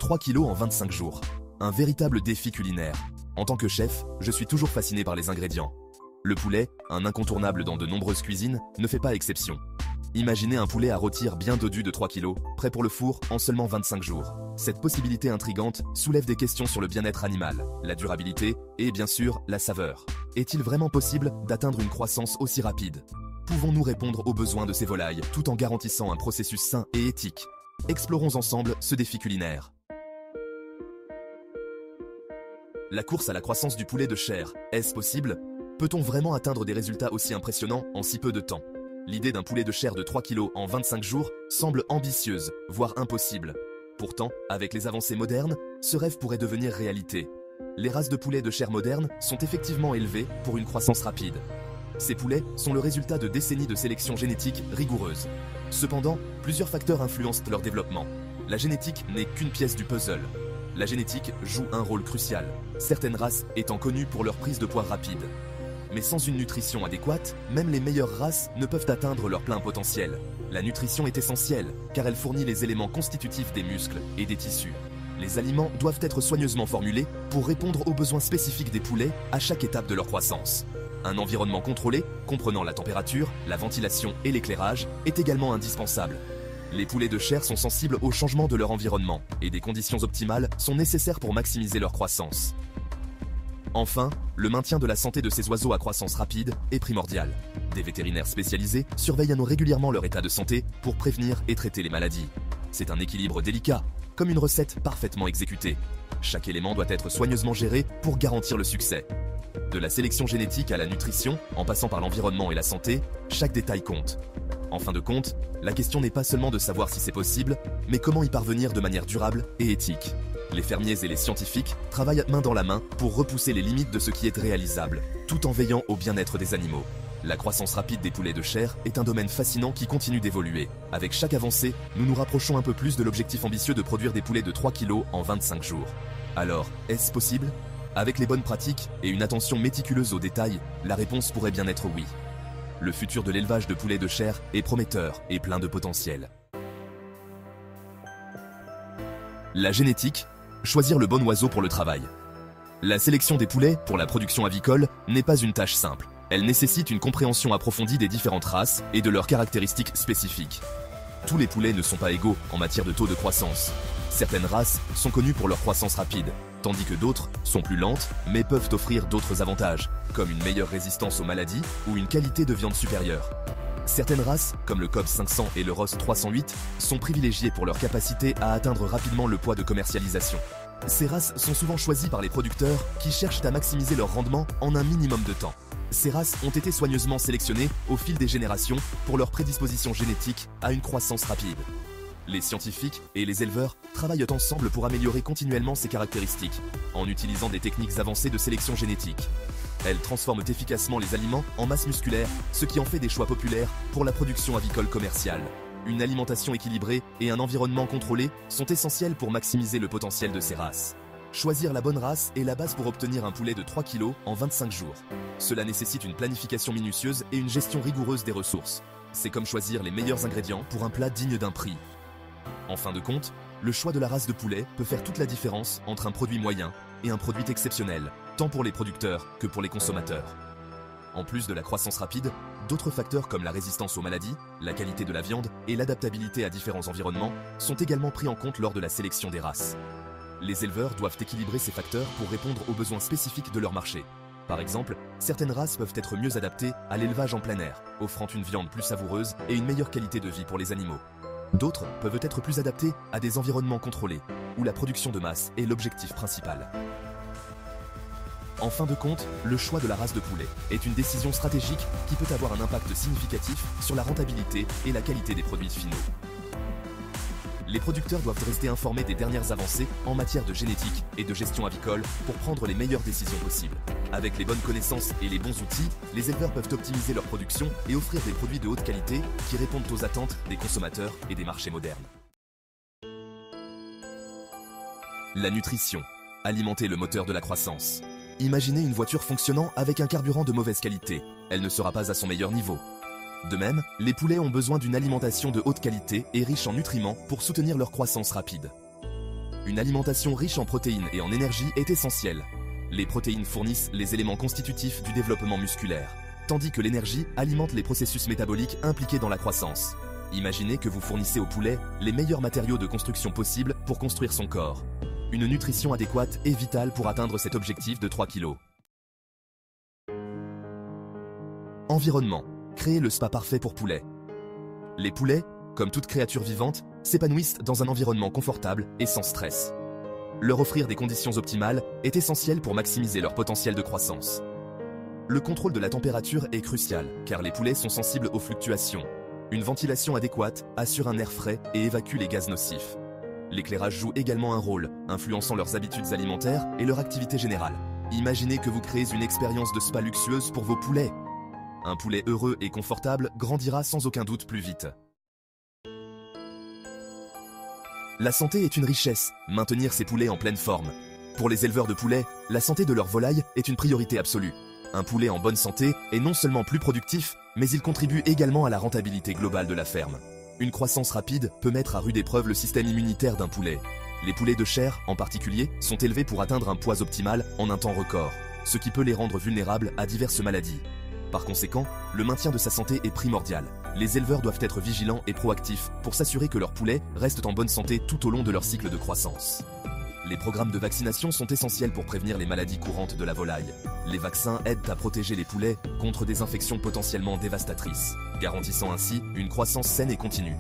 3 kilos en 25 jours. Un véritable défi culinaire. En tant que chef, je suis toujours fasciné par les ingrédients. Le poulet, un incontournable dans de nombreuses cuisines, ne fait pas exception. Imaginez un poulet à rôtir bien dodu de 3 kilos, prêt pour le four en seulement 25 jours. Cette possibilité intrigante soulève des questions sur le bien-être animal, la durabilité et bien sûr la saveur. Est-il vraiment possible d'atteindre une croissance aussi rapide? Pouvons-nous répondre aux besoins de ces volailles tout en garantissant un processus sain et éthique? Explorons ensemble ce défi culinaire. La course à la croissance du poulet de chair, est-ce possible? Peut-on vraiment atteindre des résultats aussi impressionnants en si peu de temps? L'idée d'un poulet de chair de 3 kg en 25 jours semble ambitieuse, voire impossible. Pourtant, avec les avancées modernes, ce rêve pourrait devenir réalité. Les races de poulets de chair modernes sont effectivement élevées pour une croissance rapide. Ces poulets sont le résultat de décennies de sélection génétique rigoureuse. Cependant, plusieurs facteurs influencent leur développement. La génétique n'est qu'une pièce du puzzle. La génétique joue un rôle crucial, certaines races étant connues pour leur prise de poids rapide. Mais sans une nutrition adéquate, même les meilleures races ne peuvent atteindre leur plein potentiel. La nutrition est essentielle, car elle fournit les éléments constitutifs des muscles et des tissus. Les aliments doivent être soigneusement formulés pour répondre aux besoins spécifiques des poulets à chaque étape de leur croissance. Un environnement contrôlé, comprenant la température, la ventilation et l'éclairage, est également indispensable. Les poulets de chair sont sensibles aux changements de leur environnement, et des conditions optimales sont nécessaires pour maximiser leur croissance. Enfin, le maintien de la santé de ces oiseaux à croissance rapide est primordial. Des vétérinaires spécialisés surveillent régulièrement leur état de santé pour prévenir et traiter les maladies. C'est un équilibre délicat, comme une recette parfaitement exécutée. Chaque élément doit être soigneusement géré pour garantir le succès. De la sélection génétique à la nutrition, en passant par l'environnement et la santé, chaque détail compte. En fin de compte, la question n'est pas seulement de savoir si c'est possible, mais comment y parvenir de manière durable et éthique. Les fermiers et les scientifiques travaillent main dans la main pour repousser les limites de ce qui est réalisable, tout en veillant au bien-être des animaux. La croissance rapide des poulets de chair est un domaine fascinant qui continue d'évoluer. Avec chaque avancée, nous nous rapprochons un peu plus de l'objectif ambitieux de produire des poulets de 3 kg en 25 jours. Alors, est-ce possible? Avec les bonnes pratiques et une attention méticuleuse aux détails, la réponse pourrait bien être oui. Le futur de l'élevage de poulets de chair est prometteur et plein de potentiel. La génétique, choisir le bon oiseau pour le travail. La sélection des poulets pour la production avicole n'est pas une tâche simple. Elle nécessite une compréhension approfondie des différentes races et de leurs caractéristiques spécifiques. Tous les poulets ne sont pas égaux en matière de taux de croissance. Certaines races sont connues pour leur croissance rapide, tandis que d'autres sont plus lentes mais peuvent offrir d'autres avantages, comme une meilleure résistance aux maladies ou une qualité de viande supérieure. Certaines races, comme le Cobb 500 et le Ross 308, sont privilégiées pour leur capacité à atteindre rapidement le poids de commercialisation. Ces races sont souvent choisies par les producteurs qui cherchent à maximiser leur rendement en un minimum de temps. Ces races ont été soigneusement sélectionnées au fil des générations pour leur prédisposition génétique à une croissance rapide. Les scientifiques et les éleveurs travaillent ensemble pour améliorer continuellement ces caractéristiques, en utilisant des techniques avancées de sélection génétique. Elles transforment efficacement les aliments en masse musculaire, ce qui en fait des choix populaires pour la production avicole commerciale. Une alimentation équilibrée et un environnement contrôlé sont essentiels pour maximiser le potentiel de ces races. Choisir la bonne race est la base pour obtenir un poulet de 3 kg en 25 jours. Cela nécessite une planification minutieuse et une gestion rigoureuse des ressources. C'est comme choisir les meilleurs ingrédients pour un plat digne d'un prix. En fin de compte, le choix de la race de poulet peut faire toute la différence entre un produit moyen et un produit exceptionnel, tant pour les producteurs que pour les consommateurs. En plus de la croissance rapide, d'autres facteurs comme la résistance aux maladies, la qualité de la viande et l'adaptabilité à différents environnements sont également pris en compte lors de la sélection des races. Les éleveurs doivent équilibrer ces facteurs pour répondre aux besoins spécifiques de leur marché. Par exemple, certaines races peuvent être mieux adaptées à l'élevage en plein air, offrant une viande plus savoureuse et une meilleure qualité de vie pour les animaux. D'autres peuvent être plus adaptées à des environnements contrôlés, où la production de masse est l'objectif principal. En fin de compte, le choix de la race de poulet est une décision stratégique qui peut avoir un impact significatif sur la rentabilité et la qualité des produits finaux. Les producteurs doivent rester informés des dernières avancées en matière de génétique et de gestion avicole pour prendre les meilleures décisions possibles. Avec les bonnes connaissances et les bons outils, les éleveurs peuvent optimiser leur production et offrir des produits de haute qualité qui répondent aux attentes des consommateurs et des marchés modernes. La nutrition. Alimenter le moteur de la croissance. Imaginez une voiture fonctionnant avec un carburant de mauvaise qualité. Elle ne sera pas à son meilleur niveau. De même, les poulets ont besoin d'une alimentation de haute qualité et riche en nutriments pour soutenir leur croissance rapide. Une alimentation riche en protéines et en énergie est essentielle. Les protéines fournissent les éléments constitutifs du développement musculaire, tandis que l'énergie alimente les processus métaboliques impliqués dans la croissance. Imaginez que vous fournissez au poulet les meilleurs matériaux de construction possibles pour construire son corps. Une nutrition adéquate est vitale pour atteindre cet objectif de 3 kg. Environnement. Créer le spa parfait pour poulets. Les poulets, comme toute créature vivante, s'épanouissent dans un environnement confortable et sans stress. Leur offrir des conditions optimales est essentiel pour maximiser leur potentiel de croissance. Le contrôle de la température est crucial, car les poulets sont sensibles aux fluctuations. Une ventilation adéquate assure un air frais et évacue les gaz nocifs. L'éclairage joue également un rôle, influençant leurs habitudes alimentaires et leur activité générale. Imaginez que vous créez une expérience de spa luxueuse pour vos poulets. Un poulet heureux et confortable grandira sans aucun doute plus vite. La santé est une richesse, maintenir ces poulets en pleine forme. Pour les éleveurs de poulets, la santé de leurs volailles est une priorité absolue. Un poulet en bonne santé est non seulement plus productif, mais il contribue également à la rentabilité globale de la ferme. Une croissance rapide peut mettre à rude épreuve le système immunitaire d'un poulet. Les poulets de chair, en particulier, sont élevés pour atteindre un poids optimal en un temps record, ce qui peut les rendre vulnérables à diverses maladies. Par conséquent, le maintien de sa santé est primordial. Les éleveurs doivent être vigilants et proactifs pour s'assurer que leurs poulets restent en bonne santé tout au long de leur cycle de croissance. Les programmes de vaccination sont essentiels pour prévenir les maladies courantes de la volaille. Les vaccins aident à protéger les poulets contre des infections potentiellement dévastatrices, garantissant ainsi une croissance saine et continue.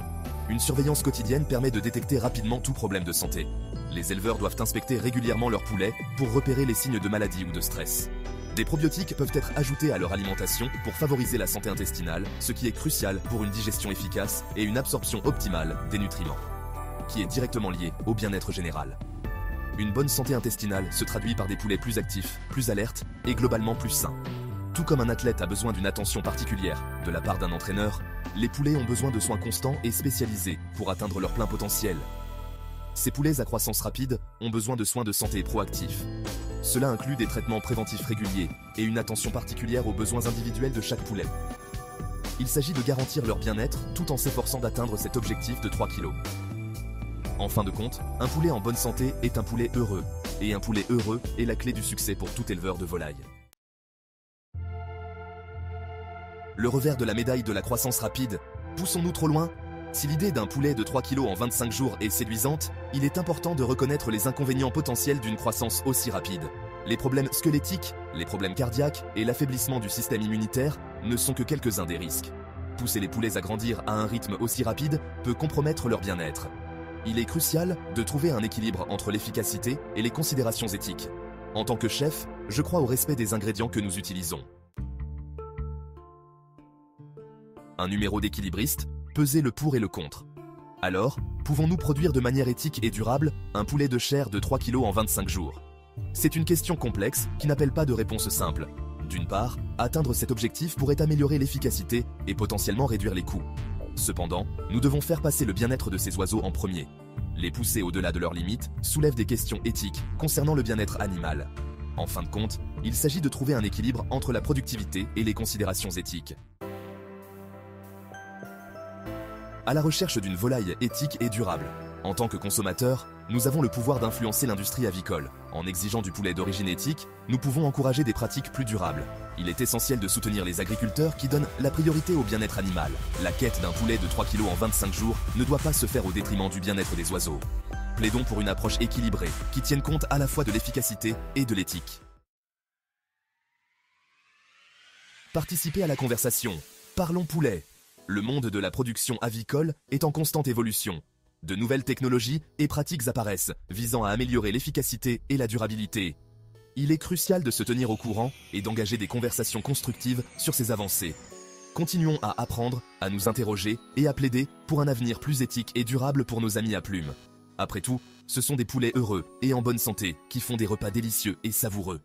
Une surveillance quotidienne permet de détecter rapidement tout problème de santé. Les éleveurs doivent inspecter régulièrement leurs poulets pour repérer les signes de maladie ou de stress. Des probiotiques peuvent être ajoutés à leur alimentation pour favoriser la santé intestinale, ce qui est crucial pour une digestion efficace et une absorption optimale des nutriments, qui est directement lié au bien-être général. Une bonne santé intestinale se traduit par des poulets plus actifs, plus alertes et globalement plus sains. Tout comme un athlète a besoin d'une attention particulière de la part d'un entraîneur, les poulets ont besoin de soins constants et spécialisés pour atteindre leur plein potentiel. Ces poulets à croissance rapide ont besoin de soins de santé proactifs. Cela inclut des traitements préventifs réguliers et une attention particulière aux besoins individuels de chaque poulet. Il s'agit de garantir leur bien-être tout en s'efforçant d'atteindre cet objectif de 3 kg. En fin de compte, un poulet en bonne santé est un poulet heureux, et un poulet heureux est la clé du succès pour tout éleveur de volailles. Le revers de la médaille de la croissance rapide, poussons-nous trop loin ? Si l'idée d'un poulet de 3 kg en 25 jours est séduisante, il est important de reconnaître les inconvénients potentiels d'une croissance aussi rapide. Les problèmes squelettiques, les problèmes cardiaques et l'affaiblissement du système immunitaire ne sont que quelques-uns des risques. Pousser les poulets à grandir à un rythme aussi rapide peut compromettre leur bien-être. Il est crucial de trouver un équilibre entre l'efficacité et les considérations éthiques. En tant que chef, je crois au respect des ingrédients que nous utilisons. Un numéro d'équilibriste, peser le pour et le contre. Alors, pouvons-nous produire de manière éthique et durable un poulet de chair de 3 kg en 25 jours? C'est une question complexe qui n'appelle pas de réponse simple. D'une part, atteindre cet objectif pourrait améliorer l'efficacité et potentiellement réduire les coûts. Cependant, nous devons faire passer le bien-être de ces oiseaux en premier. Les pousser au-delà de leurs limites soulève des questions éthiques concernant le bien-être animal. En fin de compte, il s'agit de trouver un équilibre entre la productivité et les considérations éthiques. À la recherche d'une volaille éthique et durable. En tant que consommateurs, nous avons le pouvoir d'influencer l'industrie avicole. En exigeant du poulet d'origine éthique, nous pouvons encourager des pratiques plus durables. Il est essentiel de soutenir les agriculteurs qui donnent la priorité au bien-être animal. La quête d'un poulet de 3 kg en 25 jours ne doit pas se faire au détriment du bien-être des oiseaux. Plaidons pour une approche équilibrée, qui tienne compte à la fois de l'efficacité et de l'éthique. Participez à la conversation. Parlons poulet. Le monde de la production avicole est en constante évolution. De nouvelles technologies et pratiques apparaissent, visant à améliorer l'efficacité et la durabilité. Il est crucial de se tenir au courant et d'engager des conversations constructives sur ces avancées. Continuons à apprendre, à nous interroger et à plaider pour un avenir plus éthique et durable pour nos amis à plumes. Après tout, ce sont des poulets heureux et en bonne santé qui font des repas délicieux et savoureux.